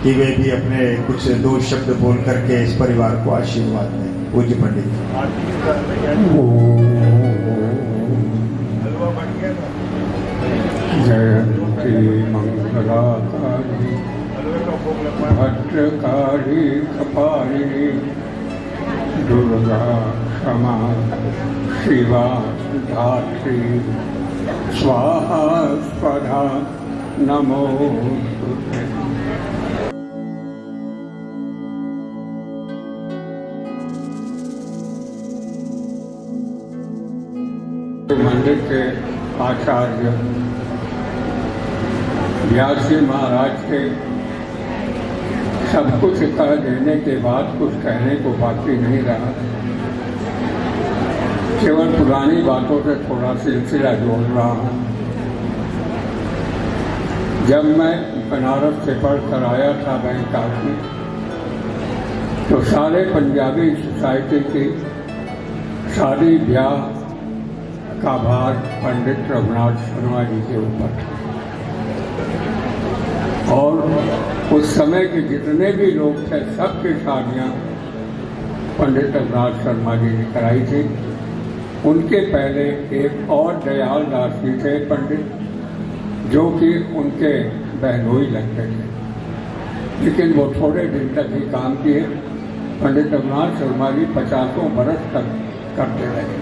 कि वे भी अपने कुछ दो शब्द बोल करके इस परिवार को आशीर्वाद दें। पूज्य पंडित जी। जयंती मंगलाकारी भद्रकारी कपालिनी दुर्गा क्षमा शिवा धात्री स्वाहा स्वधा नमोस्तुते। मंदिर के आचार्य व्यास जी महाराज के सब कुछ कह देने के बाद कुछ कहने को बाकी नहीं रहा। केवल पुरानी बातों से थोड़ा सिलसिला जोड़ रहा हूँ। जब मैं बनारस से पढ़ कर आया था बैंकॉक में, तो सारे पंजाबी सोसाइटी की शादी ब्याह का भार पंडित रघुनाथ शर्मा जी के ऊपर था। और उस समय के जितने भी लोग थे सबकी शादियाँ पंडित रघुनाथ शर्मा जी ने कराई थी। उनके पहले एक और दयाल दास जी थे पंडित, जो कि उनके बहनोई लगते थे, लेकिन वो थोड़े दिन तक ही काम किए। पंडित रघुनाथ शर्मा जी 50 बरस तक करते रहे।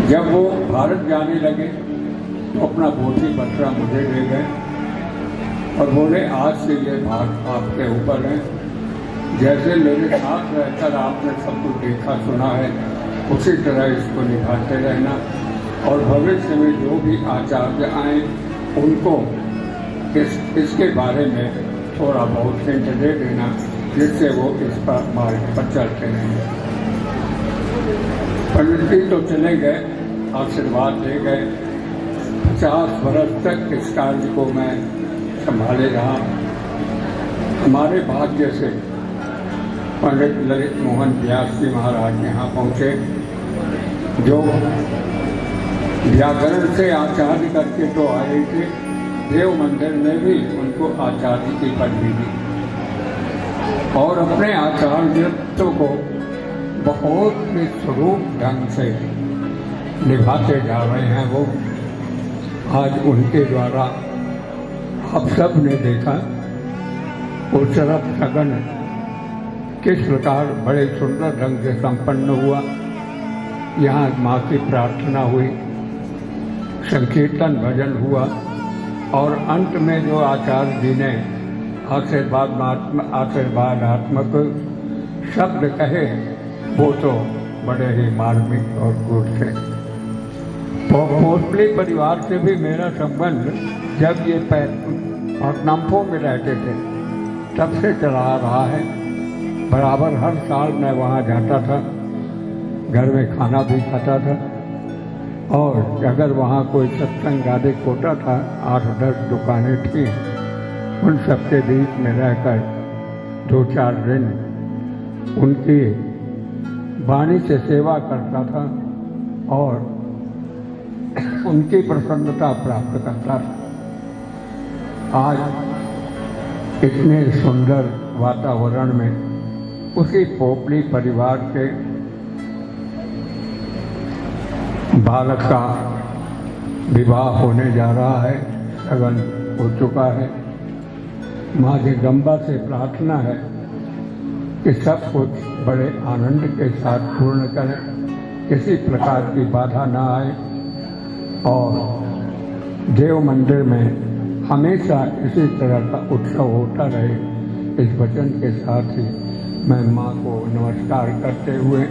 जब वो भारत जाने लगे तो अपना पोथी पत्रा मुझे दे गए और बोले आज से ये भार आपके ऊपर है। जैसे मेरे साथ रहकर आपने सब कुछ देखा सुना है, उसी तरह इसको निभाते रहना, और भविष्य में जो भी आचार्य आए उनको इसके बारे में थोड़ा बहुत हिंट दे देना, जिससे वो इस पर मार्ग पर चलते रहेंगे। पंडित जी तो चले गए, आशीर्वाद दे गए। 50 वर्ष तक इस कार्य को मैं संभाले रहा। हमारे भाग्य से पंडित ललित मोहन व्यास जी महाराज यहाँ पहुँचे, जो व्याकरण से आचार्य करके तो आए थे, देव मंदिर में भी उनको आचार्य की पदवी दी, और अपने आचार्यत्व को बहुत ही स्वरूप ढंग से निभाते जा रहे हैं। वो आज उनके द्वारा आप सब ने देखा उच्चरथ सगन किस प्रकार बड़े सुंदर ढंग से संपन्न हुआ। यहाँ माँ की प्रार्थना हुई, संकीर्तन भजन हुआ और अंत में जो आचार्य जी ने आशीर्वादात्मक शब्द कहे वो तो बड़े ही मार्मिक और गुड थे। भोसले परिवार से भी मेरा संबंध जब ये नम्फो में रहते थे तब से चला आ रहा है। बराबर हर साल मैं वहाँ जाता था, घर में खाना भी खाता था और अगर वहाँ कोई सत्संग आदि होता था, 8-10 दुकानें थी, उन सबके बीच में रहकर 2-4 दिन उनकी वाणी से सेवा करता था और उनकी प्रसन्नता प्राप्त करता था। आज इतने सुंदर वातावरण में उसी पोपली परिवार के बालक का विवाह होने जा रहा है, लगन हो चुका है। माँ जगदम्बा से प्रार्थना है कि सब कुछ बड़े आनंद के साथ पूर्ण करें, किसी प्रकार की बाधा ना आए और देव मंदिर में हमेशा इसी तरह का उत्सव होता रहे। इस वचन के साथ ही मैं माँ को नमस्कार करते हुए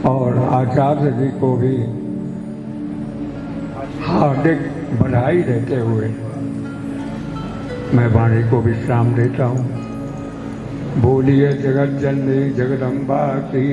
और आचार्य जी को भी हार्दिक बधाई देते हुए मैं वाणी को विश्राम देता हूँ। बोलिए जगत जननी जगदम्बा की।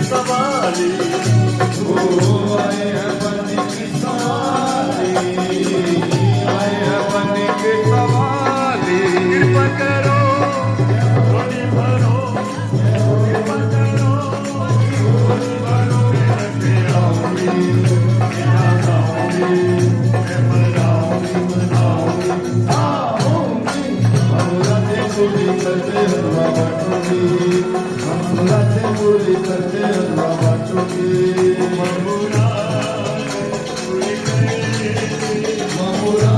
सवाली ओ आए हैं बन की सवाली, आए हैं बन के सवाली। कृपा करो धोनी भरो, कृपा करो धोनी भरो। मैं तेराऊंगी तेरा गाऊंगी, मैं मनाऊंगी मनाऊंगी आऊंगी। हमला से पूरी करते हलवा बाटूंगी, हमला से पूरी करते हलवा बाटूंगी। ममुरा पूरी करे, ममुरा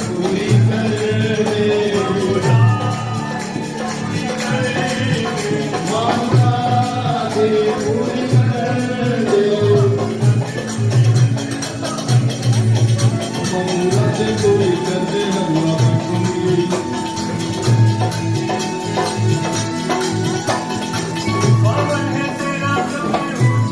पूरी करे, ममुरा पूरी करे, ममुरा पूरी करे। ममुरा से पूरी करते हलवा बाटूंगी। पावन है तेरा सत्य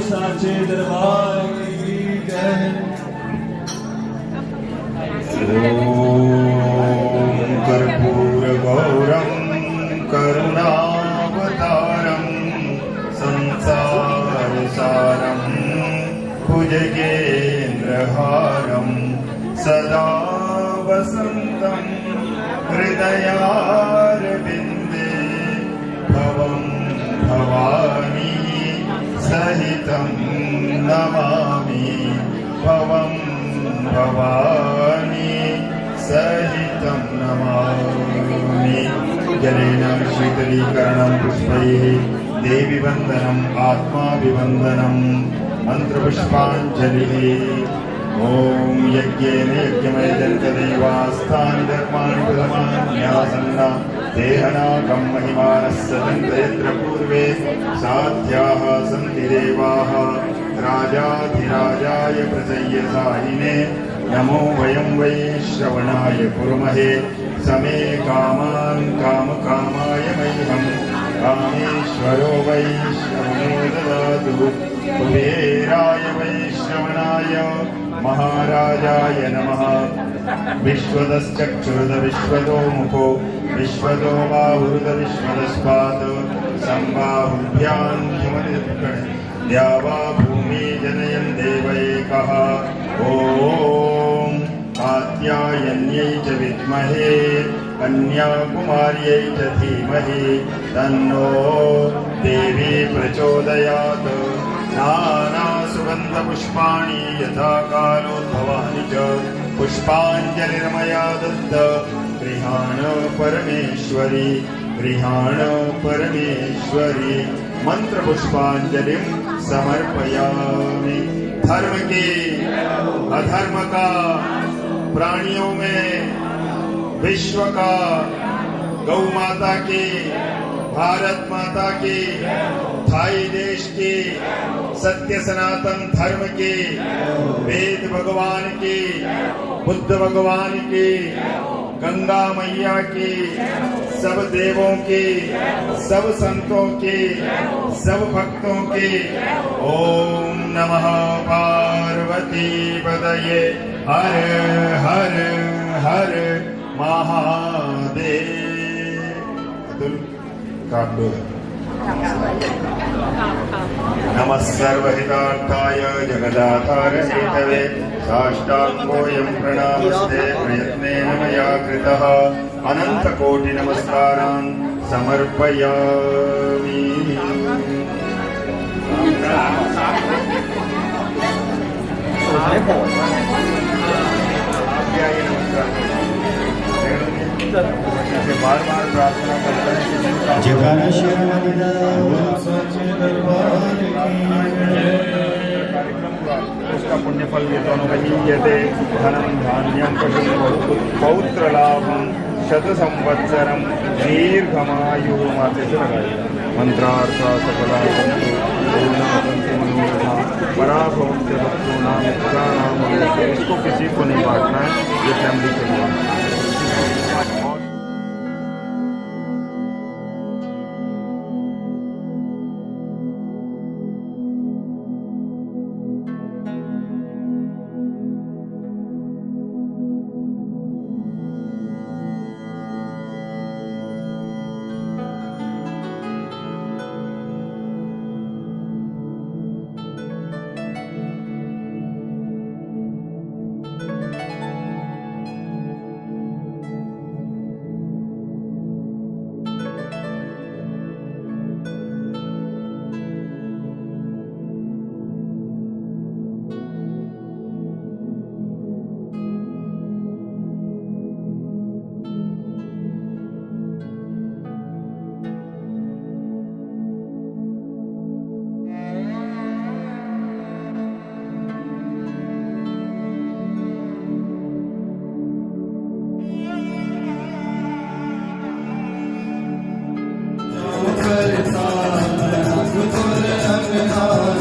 साचे दरबार की जय। ओम कर्पूरगौरं करुणावतारं संसारसारं भुजगेन्द्रहारं सदा वसन्तं हृदयारविन्दे भवं भवानी सहितं नमामि भवं भवानी सहितं नमामि। जलेन शीतलीकरणं पुष्पैः देवी वन्दनम् आत्माभिवन्दनं मन्त्रपुष्पाञ्जलिः। ॐ यज्ञेन यज्ञमयजन्तदेवास्तानि धर्माणि प्रथमान्यासन्ना देहनाकं महिमानः सदन्तयत्र पूर्वे साध्याः सन्ति देवाः राजाधिराजाय प्रसय्यसायिने नमो वयं वै श्रवणाय कुर्महे समे कामान् कामकामाय मह्यं कामेश्वरो वै श्रवणो ददातु कुबेराय वै श्रवणाय महाराजाय नमः। विश्वदश्चक्षुरुद विश्वतो मुखो विश्वतो बाहुरुद विश्वदस्पात् सम्बाहुभ्यां हिमनिर्गण द्यावा भूमि जनयन् देव एकः। ॐ च विद्महे कन्याकुमार्यै च धीमहि तन्नो देवी प्रचोदयात्। नानासुगन्धपुष्पाणि यथा कालोद्भवानि च पुष्पाञ्जलिर्मया दत्त गृहाण परमेश्वरी गृहाण परमेश्वरी। मंत्र पुष्पांजलिं समर्पयामि। धर्म के अधर्म का, प्राणियों में विश्व का, गौ माता के, भारत माता के, थाई देश के, सत्य सनातन धर्म के, वेद भगवान के, बुद्ध भगवान के, गंगा मैया के, सब देवों के, सब संतों के, सब भक्तों के। ओम नमः पार्वती पतये हर हर हर महादेव। अतुल काटो। नमः सर्वहितार्थाय जगदाधार हेतवे साष्टांगोऽयं प्रणामस्ते प्रयत्नेन मया कृतः। अनन्तकोटि नमस्कारान् समर्पयामि। बार बार प्रार्थना करते हैं। जयकारा सच्चे दरबार की जय। कार्यक्रम का उसका पुण्य फल ये दोनों वही यदि धनम धान्यम पौत्र लाभम शत संवत्सरम दीर्घमायु माते से लगाइए। मंत्रार्थ सफला पराभवस्य भक्तों नाम नाम। इसको किसी को नहीं बांटना है, ये फैमिली के लिए। करता